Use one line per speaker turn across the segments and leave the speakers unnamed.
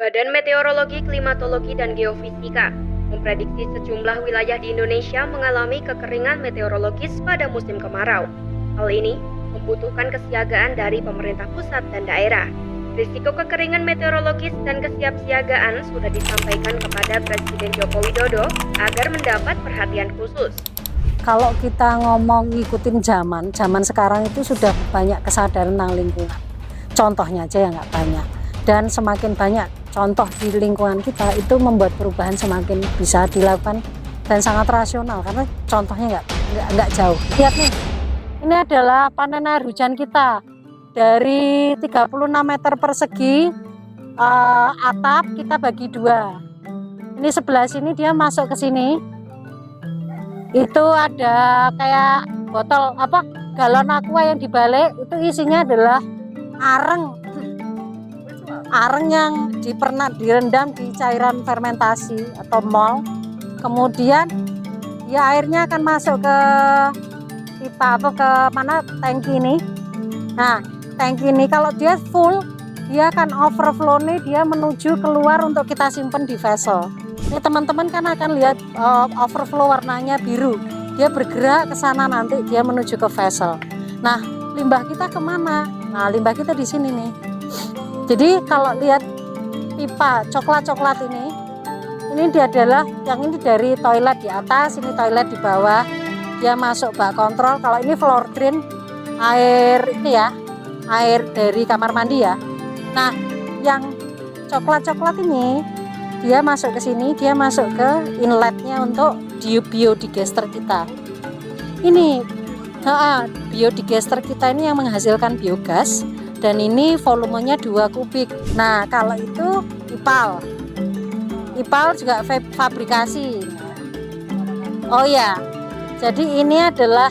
Badan Meteorologi, Klimatologi, dan Geofisika memprediksi sejumlah wilayah di Indonesia mengalami kekeringan meteorologis pada musim kemarau. Hal ini membutuhkan kesiagaan dari pemerintah pusat dan daerah. Risiko kekeringan meteorologis dan kesiapsiagaan sudah disampaikan kepada Presiden Joko Widodo agar mendapat perhatian khusus.
Kalau kita ngomong ngikutin zaman sekarang itu sudah banyak kesadaran tentang lingkungan. Contohnya aja yang nggak banyak. Dan semakin banyak contoh di lingkungan kita itu membuat perubahan semakin bisa dilakukan dan sangat rasional karena contohnya nggak jauh. Lihat nih, ini adalah panen air hujan kita dari 36 meter persegi atap kita bagi dua. Ini sebelah sini dia masuk ke sini. Itu ada kayak botol galon aqua yang dibalik itu isinya adalah areng yang direndam di cairan fermentasi atau mol. Kemudian ya airnya akan masuk ke pipa atau ke mana tangki ini. Nah, tangki ini kalau dia full, dia akan overflow nih, dia menuju keluar untuk kita simpan di vessel. Ini teman-teman kan akan lihat overflow warnanya biru. Dia bergerak ke sana nanti dia menuju ke vessel. Nah, limbah kita kemana? Nah, limbah kita di sini nih. Jadi kalau lihat pipa coklat-coklat ini dia adalah yang ini dari toilet di atas, ini toilet di bawah. Dia masuk bak kontrol. Kalau ini floor drain, air ini ya, air dari kamar mandi ya. Nah, yang coklat-coklat ini dia masuk ke sini, dia masuk ke inletnya untuk biodigester kita. Ini biodigester kita ini yang menghasilkan biogas. Dan ini volumenya 2 kubik. Nah, kalau itu IPAL juga fabrikasi. Oh ya, jadi ini adalah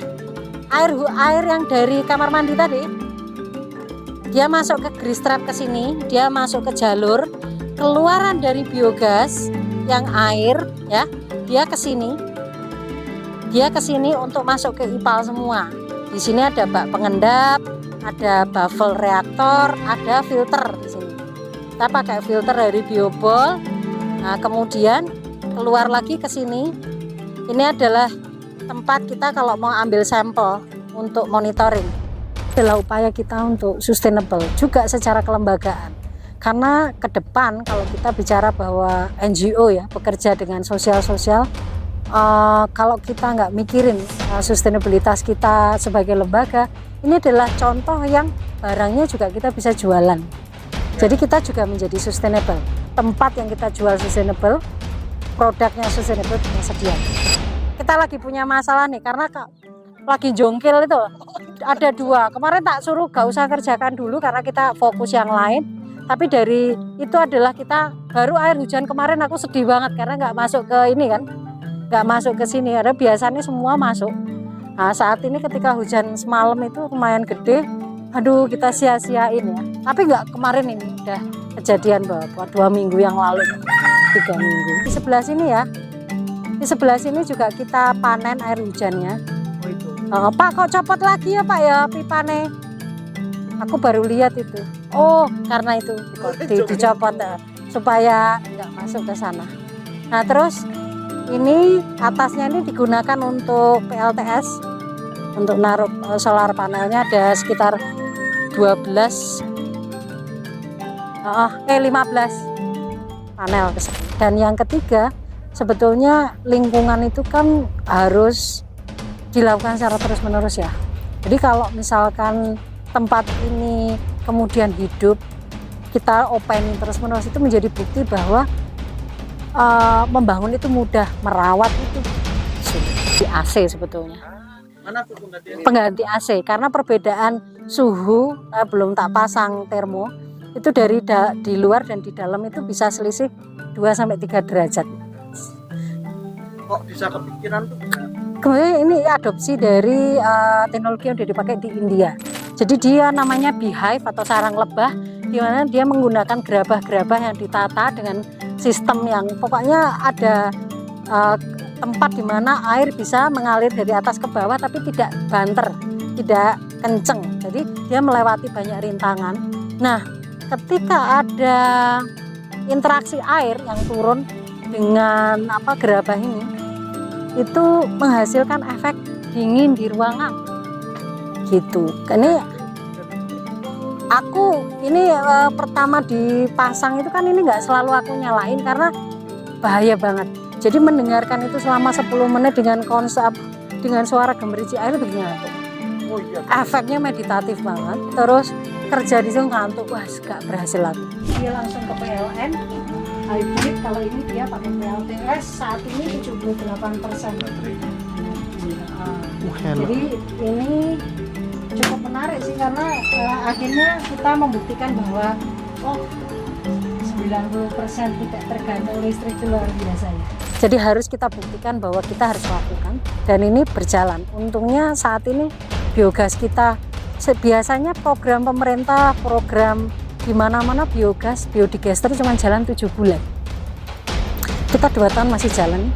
air yang dari kamar mandi tadi. Dia masuk ke grease trap ke sini, dia masuk ke jalur keluaran dari biogas yang air ya. Dia ke sini untuk masuk ke IPAL semua. Di sini ada bak pengendap, ada baffle reaktor, ada filter di sini. Kita pakai filter dari biobol. Nah, kemudian keluar lagi ke sini. Ini adalah tempat kita kalau mau ambil sampel untuk monitoring. Adalah upaya kita untuk sustainable juga secara kelembagaan. Karena ke depan kalau kita bicara bahwa NGO ya bekerja dengan sosial-sosial, kalau kita nggak mikirin sustainabilitas kita sebagai lembaga, ini adalah contoh yang barangnya juga kita bisa jualan. Jadi kita juga menjadi sustainable. Tempat yang kita jual sustainable, produknya sustainable tersedia. Kita lagi punya masalah nih karena lagi jongkil itu ada 2. Kemarin tak suruh gak usah kerjakan dulu karena kita fokus yang lain. Tapi dari itu adalah kita baru air hujan kemarin aku sedih banget karena nggak masuk ke ini kan, nggak masuk ke sini. Ada biasanya semua masuk. Nah, saat ini ketika hujan semalam itu lumayan gede, aduh kita sia-siain ya. Tapi nggak kemarin ini, udah kejadian bahwa 2 minggu yang lalu, 3 minggu. Di sebelah sini ya, di sebelah sini juga kita panen air hujannya. Pak kok copot lagi ya Pak ya pipane? Aku baru lihat itu. Oh karena itu dicopot supaya nggak masuk ke sana. Nah terus ini atasnya ini digunakan untuk PLTS, untuk naruh solar panelnya ada sekitar 15 panel. Dan yang ketiga sebetulnya lingkungan itu kan harus dilakukan secara terus menerus ya. Jadi kalau misalkan tempat ini kemudian hidup, kita open terus menerus, itu menjadi bukti bahwa membangun itu mudah, merawat itu di AC sebetulnya.
Mana tuh
pengganti AC? Karena perbedaan suhu belum tak pasang termo itu dari di luar dan di dalam itu bisa selisih 2-3 derajat.
Kok bisa kepikiran tuh?
Kemudian ini adopsi dari teknologi yang sudah dipakai di India. Jadi dia namanya beehive atau sarang lebah, di mana dia menggunakan gerabah-gerabah yang ditata dengan sistem yang pokoknya ada tempat di mana air bisa mengalir dari atas ke bawah tapi tidak banter, tidak kenceng. Jadi dia melewati banyak rintangan. Nah, ketika ada interaksi air yang turun dengan gerabah ini itu menghasilkan efek dingin di ruangan gitu. Ini aku pertama dipasang itu kan ini nggak selalu aku nyalain karena bahaya banget. Jadi mendengarkan itu selama 10 menit dengan suara gemericik air begini ngantuk.
Oh iya.
Efeknya meditatif banget. Terus kerja di situ ngantuk, wah gak berhasil lagi. Dia langsung ke PLN hybrid. Kalau ini dia pakai PLTS saat ini 78%. Jadi ini cukup menarik sih karena akhirnya kita membuktikan bahwa 90% tidak tergantung listrik itu luar biasa ya. Jadi harus kita buktikan bahwa kita harus lakukan dan ini berjalan. Untungnya saat ini biogas kita biasanya program pemerintah, program di mana-mana biogas, biodigester cuma jalan 7 bulan. Kita 2 tahun masih jalan.